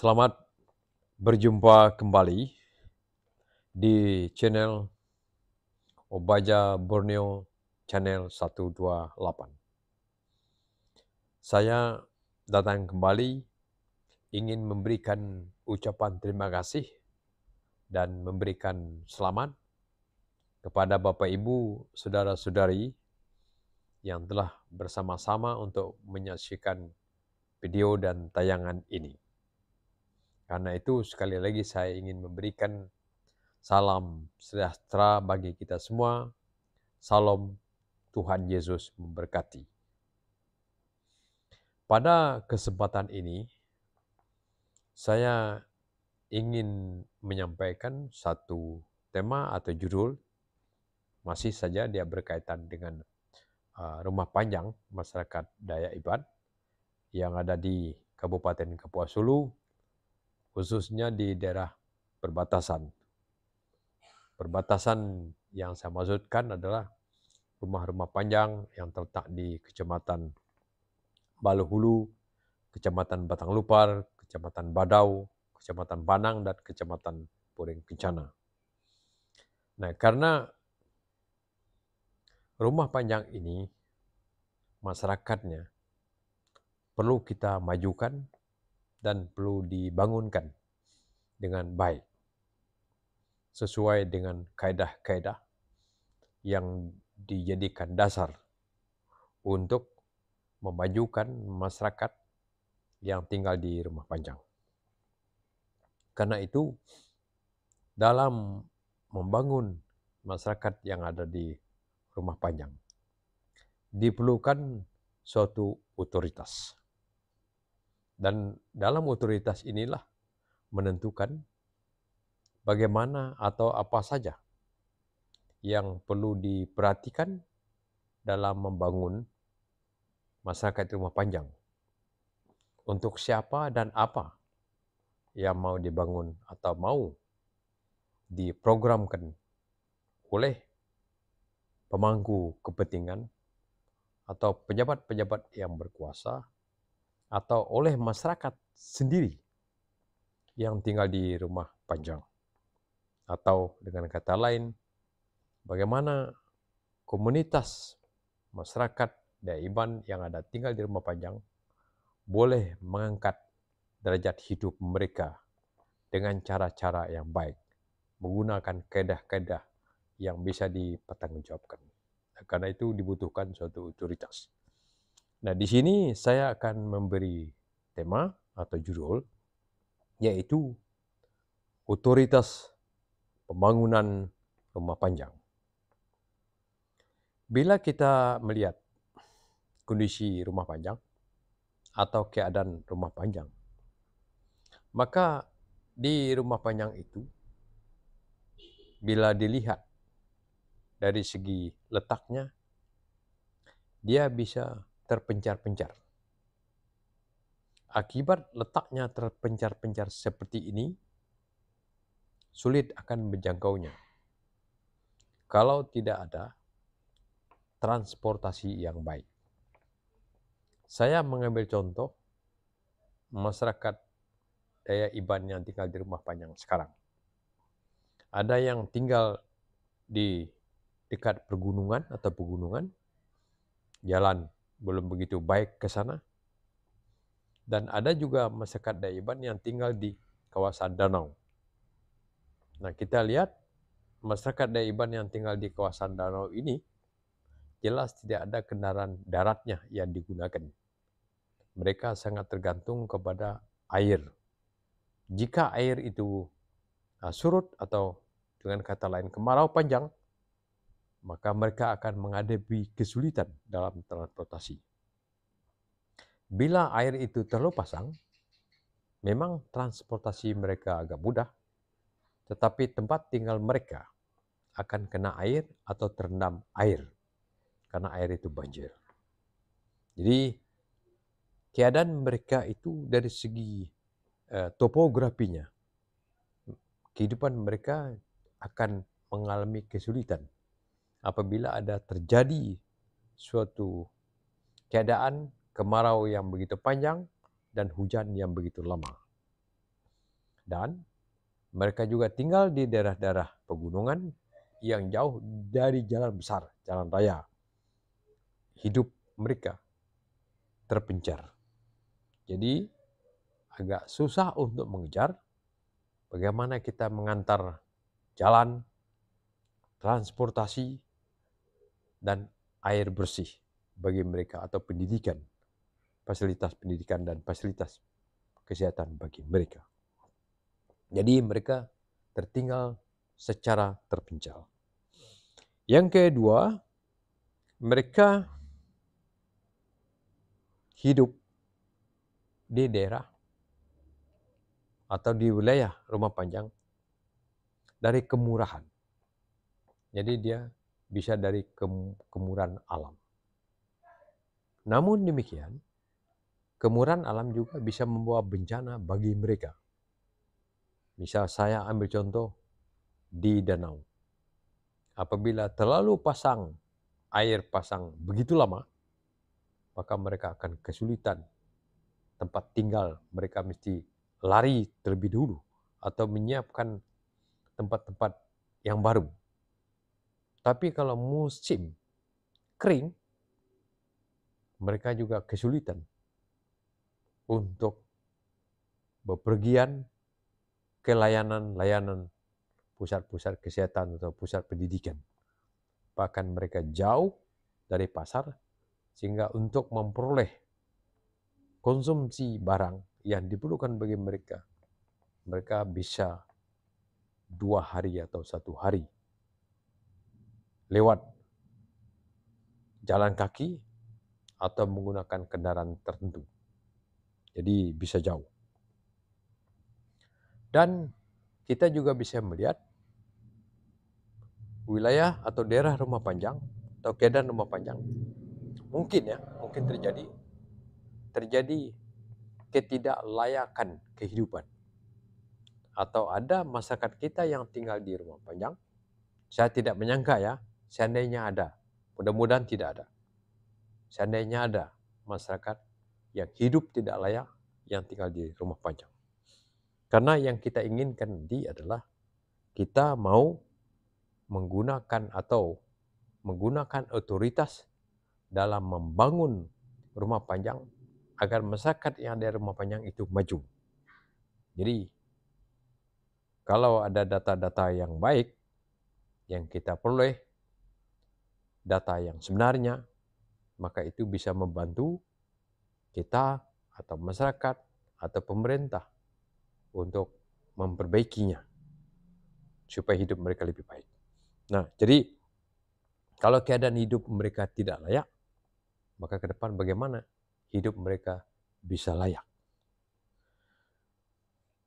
Selamat berjumpa kembali di channel Obaja Borneo channel 128. Saya datang kembali ingin memberikan ucapan terima kasih dan memberikan selamat kepada Bapak Ibu, Saudara-saudari yang telah bersama-sama untuk menyaksikan video dan tayangan ini. Karena itu sekali lagi saya ingin memberikan salam sejahtera bagi kita semua. Salam, Tuhan Yesus memberkati. Pada kesempatan ini, saya ingin menyampaikan satu tema atau judul, masih saja dia berkaitan dengan rumah panjang masyarakat Dayak Iban yang ada di Kabupaten Kapuas Hulu, khususnya di daerah perbatasan. Perbatasan yang saya maksudkan adalah rumah-rumah panjang yang terletak di Kecamatan Baluhulu, Kecamatan Batanglupar, Kecamatan Badau, Kecamatan Banang, dan Kecamatan Puring Kencana. Nah, karena rumah panjang ini, masyarakatnya perlu kita majukan dan perlu dibangunkan dengan baik, sesuai dengan kaedah-kaedah yang dijadikan dasar untuk memajukan masyarakat yang tinggal di rumah panjang. Karena itu, dalam membangun masyarakat yang ada di rumah panjang, diperlukan suatu otoritas. Dan dalam otoritas inilah menentukan bagaimana atau apa saja yang perlu diperhatikan dalam membangun masyarakat rumah panjang. Untuk siapa dan apa yang mau dibangun atau mau diprogramkan oleh pemangku kepentingan atau pejabat-pejabat yang berkuasa atau oleh masyarakat sendiri yang tinggal di rumah panjang. Atau dengan kata lain, bagaimana komunitas masyarakat Dayak Iban yang ada tinggal di rumah panjang boleh mengangkat derajat hidup mereka dengan cara-cara yang baik, menggunakan kaedah-kaedah yang bisa dipertanggungjawabkan. Karena itu dibutuhkan suatu otoritas. Nah, di sini saya akan memberi tema atau judul, yaitu otoritas pembangunan rumah panjang. Bila kita melihat kondisi rumah panjang atau keadaan rumah panjang, maka di rumah panjang itu, bila dilihat dari segi letaknya, dia bisa terpencar-pencar. Akibat letaknya terpencar-pencar seperti ini, sulit akan menjangkaunya kalau tidak ada transportasi yang baik. Saya mengambil contoh masyarakat Dayak Iban yang tinggal di rumah panjang sekarang. Ada yang tinggal di dekat pergunungan atau pegunungan, jalan belum begitu baik ke sana. Dan ada juga masyarakat Dayak Iban yang tinggal di kawasan danau. Nah, kita lihat masyarakat Dayak Iban yang tinggal di kawasan danau ini jelas tidak ada kendaraan daratnya yang digunakan. Mereka sangat tergantung kepada air. Jika air itu surut atau dengan kata lain kemarau panjang, maka mereka akan menghadapi kesulitan dalam transportasi. Bila air itu terlalu pasang, memang transportasi mereka agak mudah, tetapi tempat tinggal mereka akan kena air atau terendam air, karena air itu banjir. Jadi, keadaan mereka itu dari segi topografinya, kehidupan mereka akan mengalami kesulitan apabila ada terjadi suatu keadaan kemarau yang begitu panjang dan hujan yang begitu lama. Dan mereka juga tinggal di daerah-daerah pegunungan yang jauh dari jalan besar, jalan raya. Hidup mereka terpencar. Jadi agak susah untuk mengejar bagaimana kita mengantar jalan, transportasi, dan air bersih bagi mereka atau pendidikan, fasilitas pendidikan dan fasilitas kesehatan bagi mereka. Jadi mereka tertinggal secara terpencil. Yang kedua, mereka hidup di daerah atau di wilayah rumah panjang dari kemurahan. Jadi dia bisa dari kemurahan alam. Namun demikian, kemurahan alam juga bisa membawa bencana bagi mereka. Misal saya ambil contoh di danau. Apabila terlalu air pasang begitu lama, maka mereka akan kesulitan tempat tinggal. Mereka mesti lari terlebih dulu atau menyiapkan tempat-tempat yang baru. Tapi kalau musim kering, mereka juga kesulitan untuk bepergian ke layanan pusat-pusat kesehatan atau pusat pendidikan. Bahkan mereka jauh dari pasar, sehingga untuk memperoleh konsumsi barang yang diperlukan bagi mereka, mereka bisa 2 hari atau 1 hari lewat jalan kaki atau menggunakan kendaraan tertentu. Jadi bisa jauh. Dan kita juga bisa melihat wilayah atau daerah rumah panjang atau keadaan rumah panjang mungkin terjadi ketidaklayakan kehidupan. Atau ada masyarakat kita yang tinggal di rumah panjang. Saya tidak menyangka ya, seandainya ada. Mudah-mudahan tidak ada. Seandainya ada masyarakat yang hidup tidak layak yang tinggal di rumah panjang. Karena yang kita inginkan adalah kita mau menggunakan otoritas dalam membangun rumah panjang agar masyarakat yang ada di rumah panjang itu maju. Jadi kalau ada data-data yang baik yang kita peroleh, data yang sebenarnya, maka itu bisa membantu kita atau masyarakat atau pemerintah untuk memperbaikinya supaya hidup mereka lebih baik. Nah, jadi kalau keadaan hidup mereka tidak layak, maka ke depan bagaimana hidup mereka bisa layak?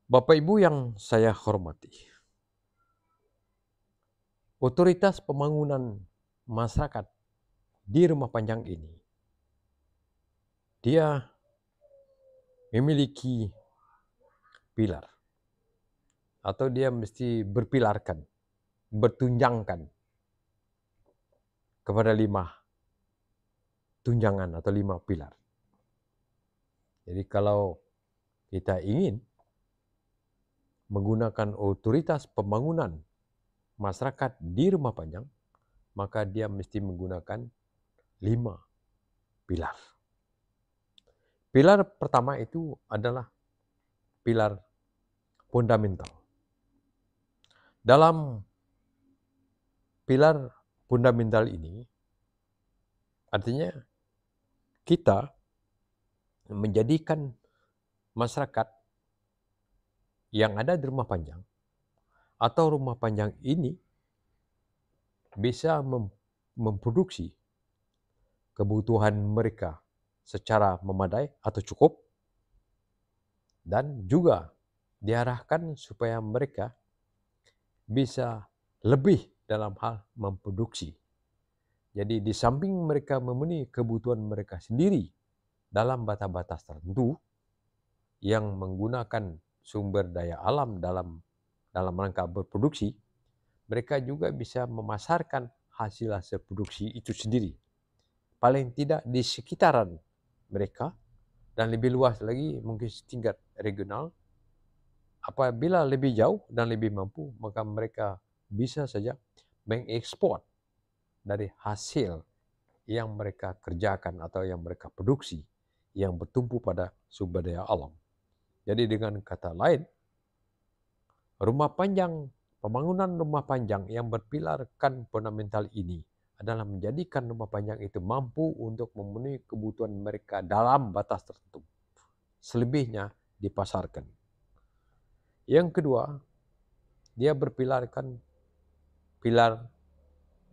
Bapak Ibu yang saya hormati, otoritas pembangunan masyarakat di rumah panjang ini, dia memiliki pilar atau dia mesti bertunjangkan kepada 5 tunjangan atau 5 pilar. Jadi kalau kita ingin menggunakan otoritas pembangunan masyarakat di rumah panjang, maka dia mesti menggunakan 5 pilar. Pilar pertama itu adalah pilar fundamental. Dalam pilar fundamental ini, artinya kita menjadikan masyarakat yang ada di rumah panjang atau rumah panjang ini bisa memproduksi kebutuhan mereka secara memadai atau cukup, dan juga diarahkan supaya mereka bisa lebih dalam hal memproduksi. Jadi di samping mereka memenuhi kebutuhan mereka sendiri dalam batas-batas tertentu yang menggunakan sumber daya alam dalam rangka berproduksi, mereka juga bisa memasarkan hasil-hasil produksi itu sendiri. Paling tidak di sekitaran mereka, dan lebih luas lagi mungkin setingkat regional apabila lebih jauh dan lebih mampu, maka mereka bisa saja mengekspor dari hasil yang mereka kerjakan atau yang mereka produksi yang bertumpu pada sumber daya alam. Jadi dengan kata lain, pembangunan rumah panjang yang berpilarkan fundamental ini adalah menjadikan rumah panjang itu mampu untuk memenuhi kebutuhan mereka dalam batas tertentu. Selebihnya dipasarkan. Yang kedua, dia berpilarkan pilar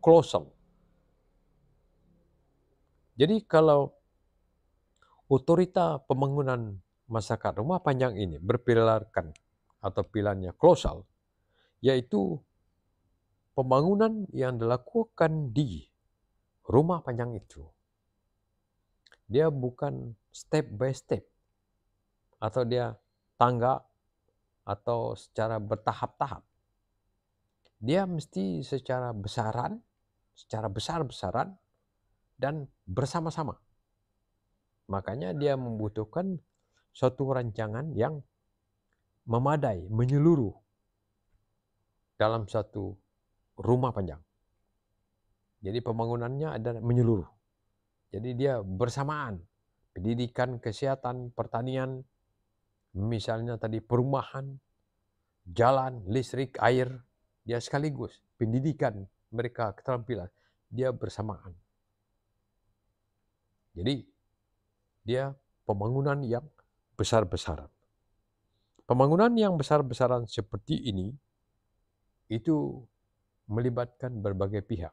kolosal. Jadi kalau otorita pembangunan masyarakat rumah panjang ini berpilarkan atau pilarnya kolosal, yaitu pembangunan yang dilakukan di rumah panjang itu. Dia bukan step by step atau dia tangga atau secara bertahap-tahap. Dia mesti secara besar-besaran dan bersama-sama. Makanya dia membutuhkan suatu rancangan yang memadai, menyeluruh dalam satu rumah panjang. Jadi pembangunannya adalah menyeluruh. Jadi dia bersamaan. Pendidikan, kesehatan, pertanian, misalnya tadi perumahan, jalan, listrik, air, dia sekaligus. Pendidikan, mereka keterampilan, dia bersamaan. Jadi dia pembangunan yang besar-besaran. Pembangunan yang besar-besaran seperti ini itu melibatkan berbagai pihak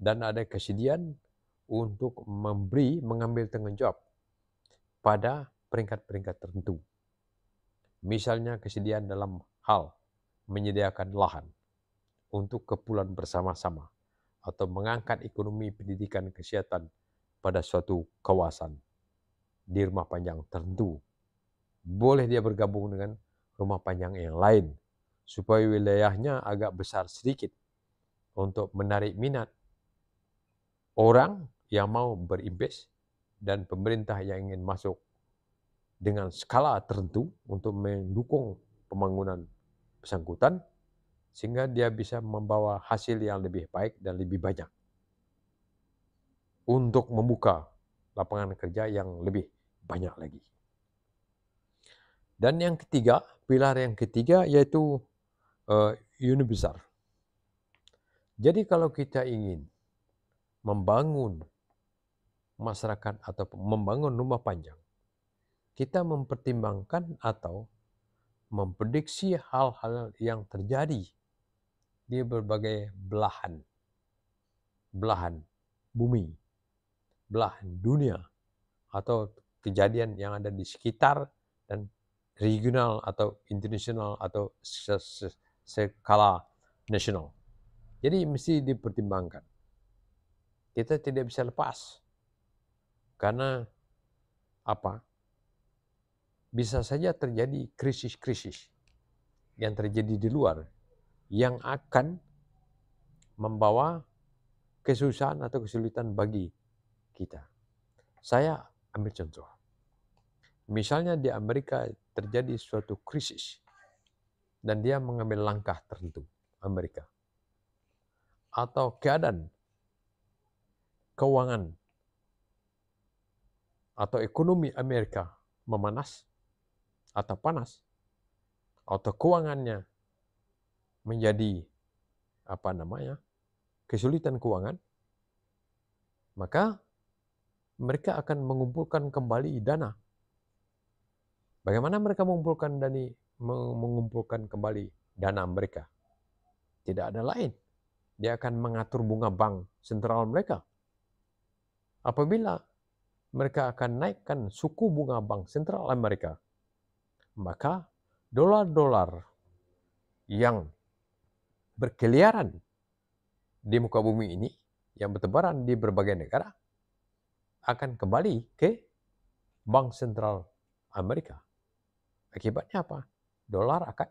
dan ada kesediaan untuk mengambil tanggung jawab pada peringkat-peringkat tertentu. Misalnya kesediaan dalam hal menyediakan lahan untuk keperluan bersama-sama atau mengangkat ekonomi pendidikan kesehatan pada suatu kawasan di rumah panjang tertentu. Boleh dia bergabung dengan rumah panjang yang lain supaya wilayahnya agak besar sedikit untuk menarik minat orang yang mau berinvest dan pemerintah yang ingin masuk dengan skala tertentu untuk mendukung pembangunan bersangkutan sehingga dia bisa membawa hasil yang lebih baik dan lebih banyak untuk membuka lapangan kerja yang lebih banyak lagi. Dan yang ketiga, pilar yang ketiga yaitu unit besar. Jadi kalau kita ingin membangun masyarakat atau membangun rumah panjang, kita mempertimbangkan atau memprediksi hal-hal yang terjadi di berbagai belahan bumi, belahan dunia, atau kejadian yang ada di sekitar dan regional atau internasional atau skala nasional. Jadi mesti dipertimbangkan. Kita tidak bisa lepas. Karena apa? Bisa saja terjadi krisis-krisis yang terjadi di luar yang akan membawa kesusahan atau kesulitan bagi kita. Saya ambil contoh. Misalnya di Amerika terjadi suatu krisis dan dia mengambil langkah tertentu, Amerika. Atau keadaan keuangan atau ekonomi Amerika memanas atau panas atau keuangannya menjadi kesulitan keuangan, maka mereka akan mengumpulkan kembali dana. Bagaimana mereka mengumpulkan kembali dana mereka? Tidak ada lain. Dia akan mengatur bunga bank sentral mereka. Apabila mereka akan naikkan suku bunga bank sentral Amerika, maka dolar-dolar yang berkeliaran di muka bumi ini, yang bertebaran di berbagai negara, akan kembali ke bank sentral Amerika. Akibatnya apa? Dolar akan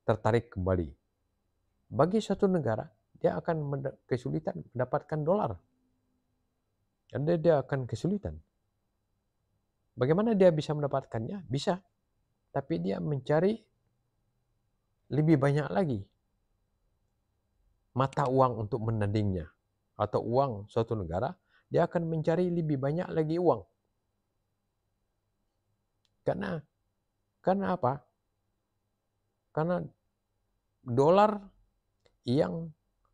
tertarik kembali. Bagi suatu negara, dia akan kesulitan mendapatkan dolar. Dan dia akan kesulitan. Bagaimana dia bisa mendapatkannya? Bisa. tapi dia mencari lebih banyak lagi mata uang untuk menandingnya. Atau uang suatu negara, dia akan mencari lebih banyak lagi uang. Karena apa? Karena dolar yang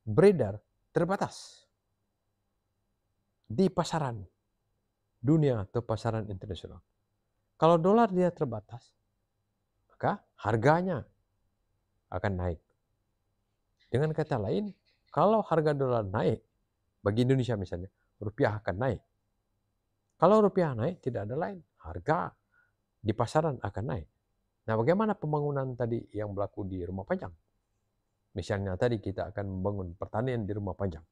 beredar terbatas di pasaran dunia atau pasaran internasional. Kalau dolar dia terbatas, maka harganya akan naik. Dengan kata lain, kalau harga dolar naik, bagi Indonesia misalnya, rupiah akan naik. Kalau rupiah naik, tidak ada lain, harga di pasaran akan naik. Nah, bagaimana pembangunan tadi yang berlaku di Rumah Panjang? Misalnya tadi kita akan membangun pertanian di Rumah Panjang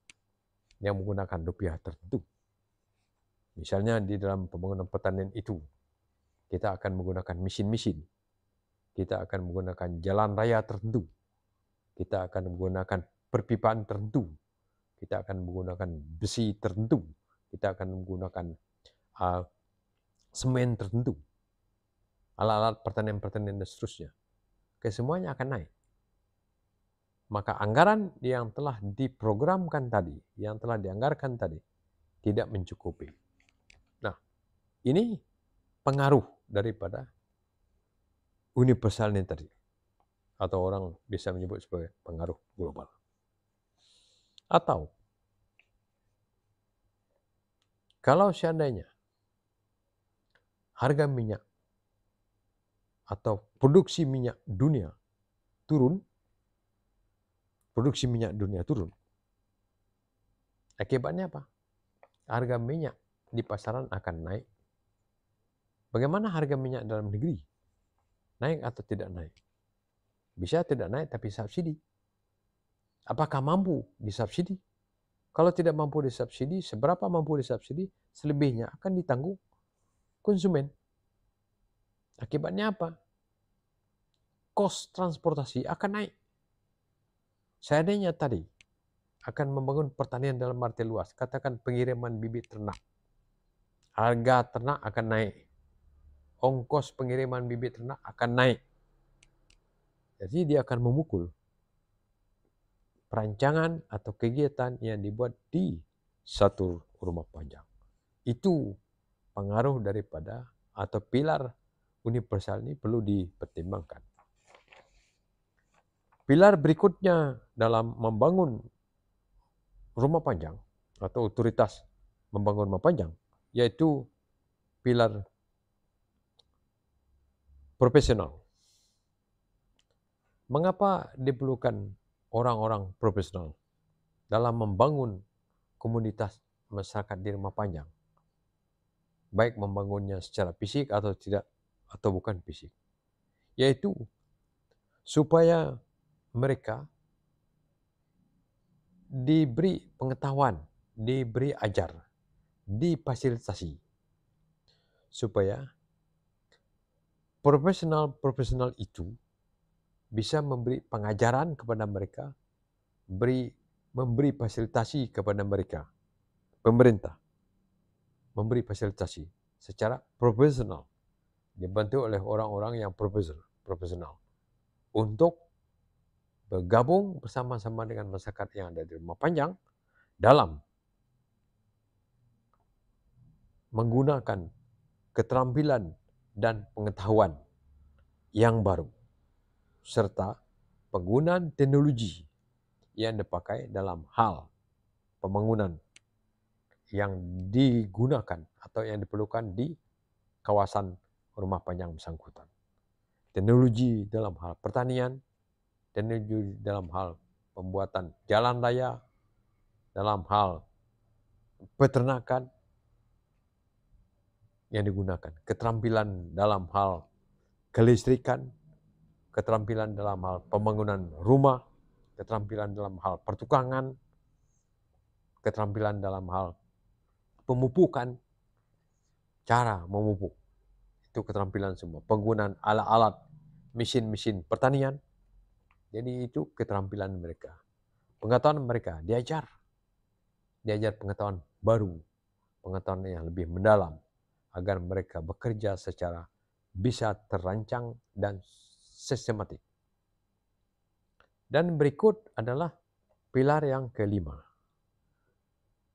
yang menggunakan rupiah tertentu. Misalnya di dalam pembangunan pertanian itu, kita akan menggunakan mesin-mesin, kita akan menggunakan jalan raya tertentu, kita akan menggunakan perpipaan tertentu, kita akan menggunakan besi tertentu, kita akan menggunakan semen tertentu, alat-alat pertanian-pertanian dan seterusnya. Kesemuanya akan naik. Maka anggaran yang telah diprogramkan tadi, yang telah dianggarkan tadi, tidak mencukupi. Nah, ini pengaruh daripada universal tadi, atau orang bisa menyebut sebagai pengaruh global. Atau, kalau seandainya harga minyak atau produksi minyak dunia turun, akibatnya apa? Harga minyak di pasaran akan naik. Bagaimana harga minyak dalam negeri? Naik atau tidak naik? Bisa tidak naik tapi subsidi. Apakah mampu disubsidi? Kalau tidak mampu disubsidi, seberapa mampu disubsidi, selebihnya akan ditanggung konsumen. Akibatnya apa? Kos transportasi akan naik. Seandainya tadi akan membangun pertanian dalam arti luas, katakan pengiriman bibit ternak, harga ternak akan naik, ongkos pengiriman bibit ternak akan naik. Jadi dia akan memukul perancangan atau kegiatan yang dibuat di satu rumah panjang. Itu pengaruh daripada atau pilar universal ini perlu dipertimbangkan. Pilar berikutnya dalam membangun rumah panjang atau otoritas membangun rumah panjang, yaitu pilar profesional. Mengapa diperlukan orang-orang profesional dalam membangun komunitas masyarakat di rumah panjang? Baik membangunnya secara fisik atau tidak, atau bukan fisik. Yaitu supaya mereka diberi pengetahuan, diberi ajar, difasilitasi. Supaya profesional itu bisa memberi pengajaran kepada mereka, memberi fasilitasi kepada mereka. Pemerintah memberi fasilitasi secara profesional, dibantu oleh orang-orang yang profesional untuk bergabung bersama-sama dengan masyarakat yang ada di rumah panjang dalam menggunakan keterampilan dan pengetahuan yang baru serta penggunaan teknologi yang dipakai dalam hal pembangunan yang digunakan atau yang diperlukan di kawasan rumah panjang bersangkutan. Teknologi dalam hal pertanian, teknologi dalam hal pembuatan jalan raya, dalam hal peternakan yang digunakan, keterampilan dalam hal kelistrikan, keterampilan dalam hal pembangunan rumah, keterampilan dalam hal pertukangan, keterampilan dalam hal pemupukan, cara memupuk, itu keterampilan semua, penggunaan alat-alat, mesin-mesin pertanian. Jadi itu keterampilan mereka. Pengetahuan mereka diajar pengetahuan baru, pengetahuan yang lebih mendalam, agar mereka bekerja secara bisa terancang dan sistematik. Dan berikut adalah pilar yang kelima.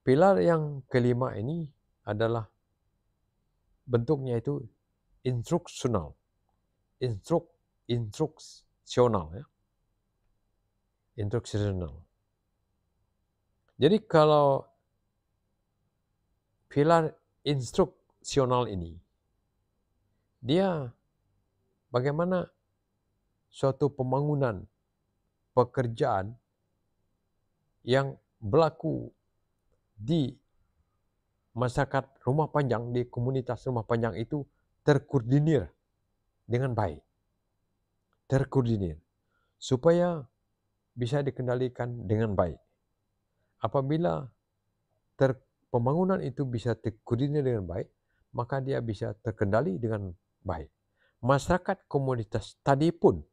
Pilar yang kelima ini adalah bentuknya itu instruksional. Instruksional ya. Instruksional. Jadi kalau pilar instruksional ini, dia bagaimana suatu pembangunan pekerjaan yang berlaku di masyarakat rumah panjang, di komunitas rumah panjang itu terkoordinir dengan baik. Terkoordinir. Supaya bisa dikendalikan dengan baik. Apabila pembangunan itu bisa terkoordinir dengan baik, maka dia bisa terkendali dengan baik. Masyarakat komunitas tadi pun,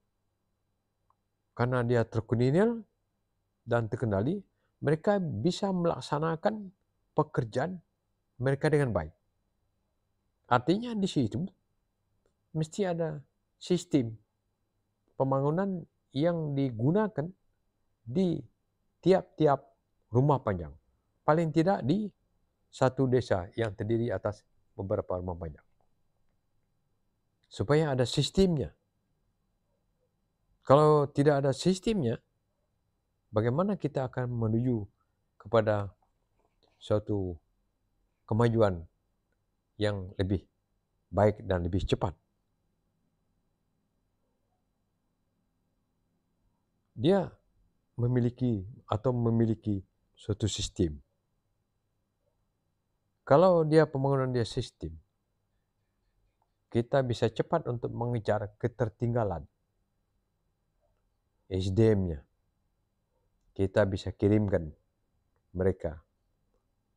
karena dia terkoordinir dan terkendali, mereka bisa melaksanakan pekerjaan mereka dengan baik. Artinya di situ mesti ada sistem pembangunan yang digunakan di tiap-tiap rumah panjang. Paling tidak di satu desa yang terdiri atas beberapa rumah panjang. Supaya ada sistemnya. Kalau tidak ada sistemnya, bagaimana kita akan menuju kepada suatu kemajuan yang lebih baik dan lebih cepat? Dia memiliki suatu sistem. Kalau dia pembangunan dia sistem, kita bisa cepat untuk mengejar ketertinggalan SDM-nya. Kita bisa kirimkan mereka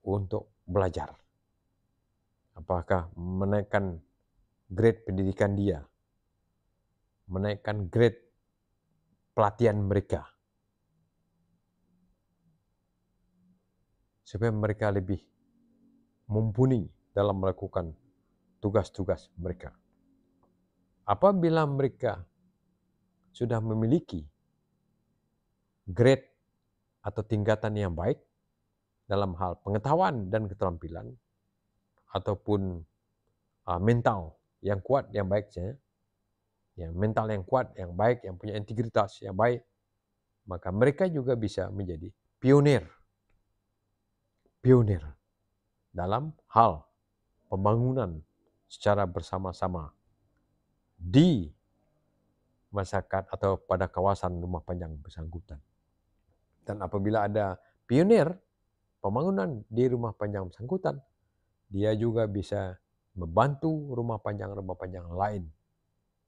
untuk belajar. Apakah menaikkan grade pendidikan dia, menaikkan grade pelatihan mereka, supaya mereka lebih mumpuni dalam melakukan tugas-tugas mereka. Apabila mereka sudah memiliki grade atau tingkatan yang baik dalam hal pengetahuan dan keterampilan, ataupun mental yang kuat, yang baik, mental yang kuat, yang baik, yang punya integritas yang baik, maka mereka juga bisa menjadi pionir dalam hal pembangunan secara bersama-sama di masyarakat atau pada kawasan rumah panjang bersangkutan. Dan apabila ada pionir pembangunan di rumah panjang bersangkutan, dia juga bisa membantu rumah panjang lain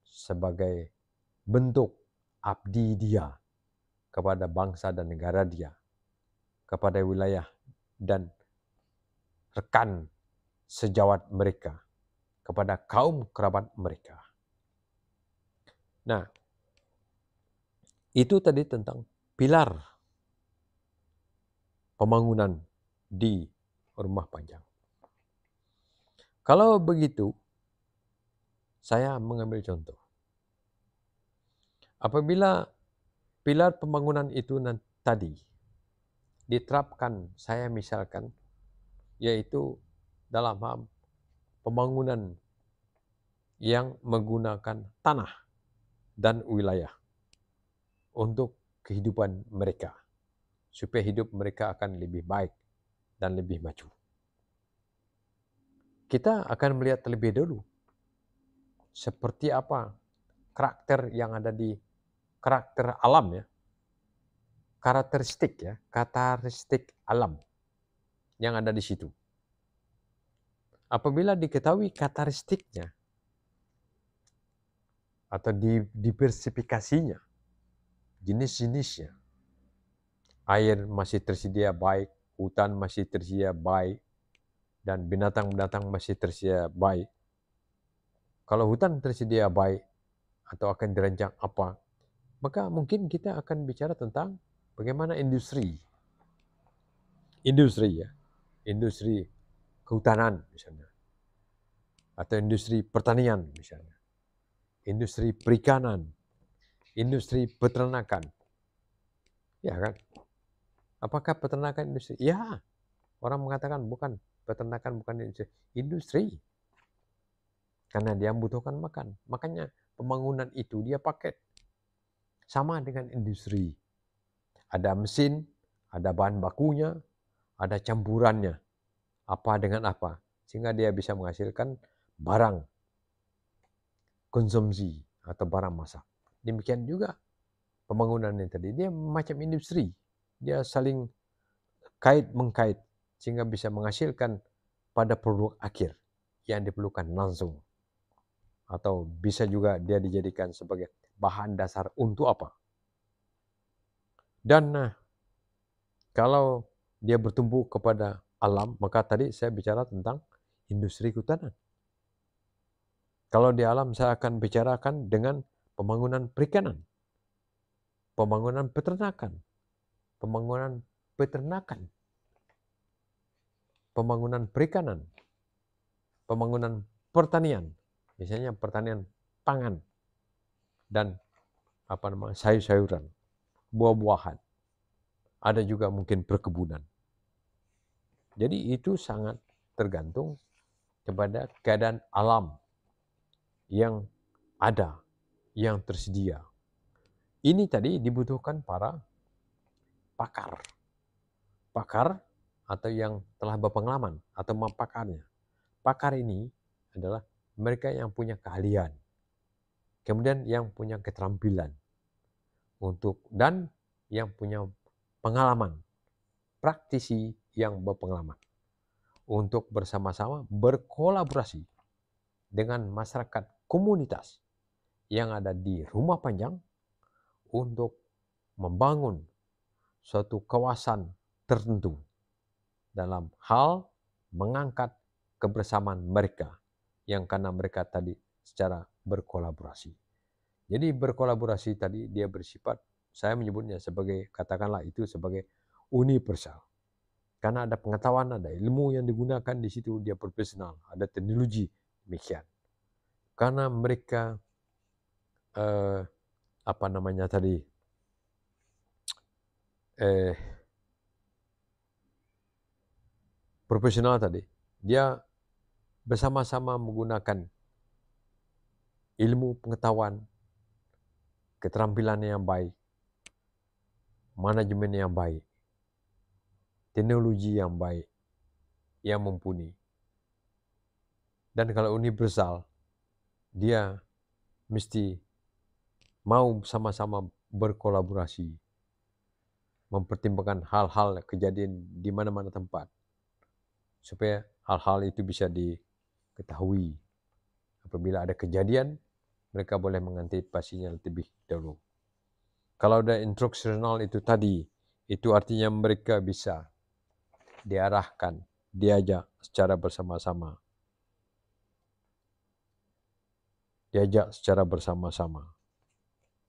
sebagai bentuk abdi dia kepada bangsa dan negara dia, kepada wilayah dan rekan sejawat mereka, kepada kaum kerabat mereka. Nah, itu tadi tentang pilar pembangunan di rumah panjang. Kalau begitu, saya mengambil contoh. Apabila pilar pembangunan itu tadi diterapkan, saya misalkan, yaitu dalam hal pembangunan yang menggunakan tanah dan wilayah untuk kehidupan mereka, supaya hidup mereka akan lebih baik dan lebih maju. Kita akan melihat terlebih dahulu seperti apa karakter yang ada di karakter alam ya, karakteristik alam yang ada di situ. Apabila diketahui karakteristiknya atau diversifikasinya, jenis-jenisnya, air masih tersedia baik, hutan masih tersedia baik, dan binatang-binatang masih tersedia baik. Kalau hutan tersedia baik atau akan dirancang apa, maka mungkin kita akan bicara tentang bagaimana industri kehutanan misalnya, atau industri pertanian misalnya. industri perikanan, industri peternakan. Ya kan? Apakah peternakan industri? Ya, orang mengatakan bukan, peternakan bukan industri. Industri. Karena dia membutuhkan makan. Makanya pembangunan itu dia paket. Sama dengan industri. Ada mesin, ada bahan bakunya, ada campurannya. Apa dengan apa. Sehingga dia bisa menghasilkan barang konsumsi atau barang masak. Demikian juga pembangunan ini tadi. Dia macam industri. Dia saling kait-mengkait sehingga bisa menghasilkan pada produk akhir yang diperlukan langsung. Atau bisa juga dia dijadikan sebagai bahan dasar untuk apa. Dan kalau dia bertumbuh kepada alam, maka tadi saya bicara tentang industri kehutanan. Kalau di alam saya akan bicarakan dengan pembangunan perikanan, pembangunan peternakan, pembangunan perikanan, pembangunan pertanian, misalnya pertanian pangan dan sayur-sayuran, buah-buahan. Ada juga mungkin perkebunan. Jadi itu sangat tergantung kepada keadaan alam yang ada, yang tersedia. Ini tadi dibutuhkan para pakar. Pakar atau yang telah berpengalaman atau mempakarnya. Pakar ini adalah mereka yang punya keahlian. Kemudian yang punya keterampilan dan yang punya pengalaman. Praktisi yang berpengalaman untuk bersama-sama berkolaborasi dengan masyarakat komunitas yang ada di Rumah Panjang untuk membangun suatu kawasan tertentu dalam hal mengangkat kebersamaan mereka yang karena mereka tadi secara berkolaborasi. Jadi berkolaborasi tadi dia bersifat, saya menyebutnya sebagai, katakanlah itu sebagai universal. Karena ada pengetahuan, ada ilmu yang digunakan di situ, dia profesional, ada teknologi, demikian. Karena mereka profesional tadi, dia bersama-sama menggunakan ilmu pengetahuan, keterampilan yang baik, manajemen yang baik, teknologi yang baik, yang mumpuni. Dan kalau universal, dia mesti mau sama-sama berkolaborasi, mempertimbangkan hal-hal kejadian di mana-mana tempat, supaya hal-hal itu bisa diketahui. Apabila ada kejadian, mereka boleh mengantisipasinya lebih dahulu. Kalau ada instruksional itu tadi, itu artinya mereka bisa diarahkan, diajak secara bersama-sama.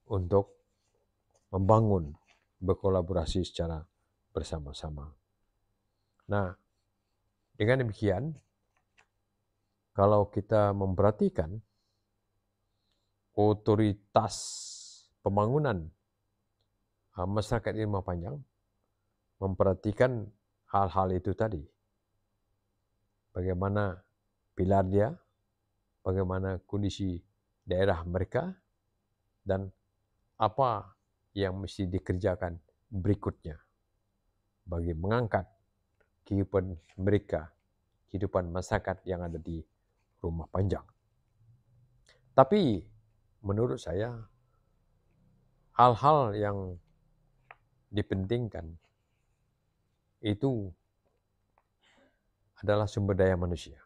Untuk membangun, berkolaborasi secara bersama-sama. Nah, dengan demikian, kalau kita memperhatikan otoritas pembangunan masyarakat di Rumah Panjang, memperhatikan hal-hal itu tadi. Bagaimana pilar dia, bagaimana kondisi daerah mereka, dan apa yang mesti dikerjakan berikutnya bagi mengangkat kehidupan mereka, kehidupan masyarakat yang ada di Rumah Panjang. Tapi menurut saya hal-hal yang dipentingkan itu adalah sumber daya manusia.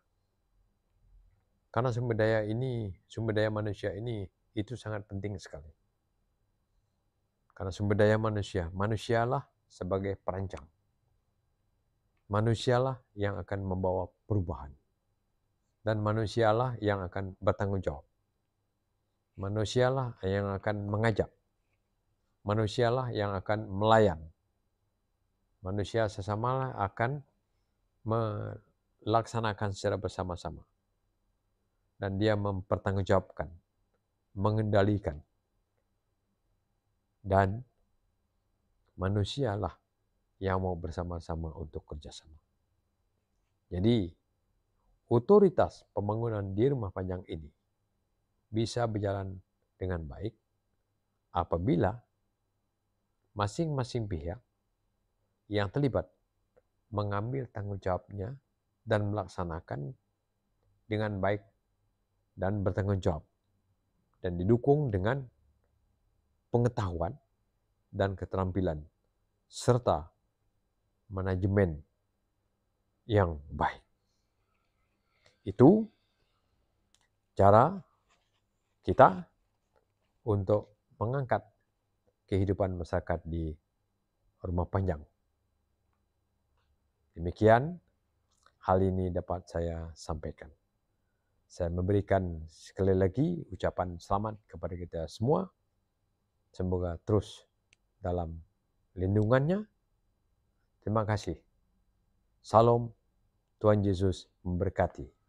Karena sumber daya manusia ini itu sangat penting sekali. Karena sumber daya manusia, manusialah sebagai perancang. Manusialah yang akan membawa perubahan. Dan manusialah yang akan bertanggung jawab. Manusialah yang akan mengajak. Manusialah yang akan melayan. Manusia sesamalah akan melaksanakan secara bersama-sama. Dan dia mempertanggungjawabkan mengendalikan, dan manusialah yang mau bersama-sama untuk kerjasama. Jadi, otoritas pembangunan di rumah panjang ini bisa berjalan dengan baik apabila masing-masing pihak yang terlibat mengambil tanggung jawabnya dan melaksanakan dengan baik dan bertanggung jawab, dan didukung dengan pengetahuan dan keterampilan serta manajemen yang baik. Itu cara kita untuk mengangkat kehidupan masyarakat di rumah panjang. Demikian hal ini dapat saya sampaikan. Saya memberikan sekali lagi ucapan selamat kepada kita semua. Semoga terus dalam lindungannya. Terima kasih. Salam, Tuhan Yesus memberkati.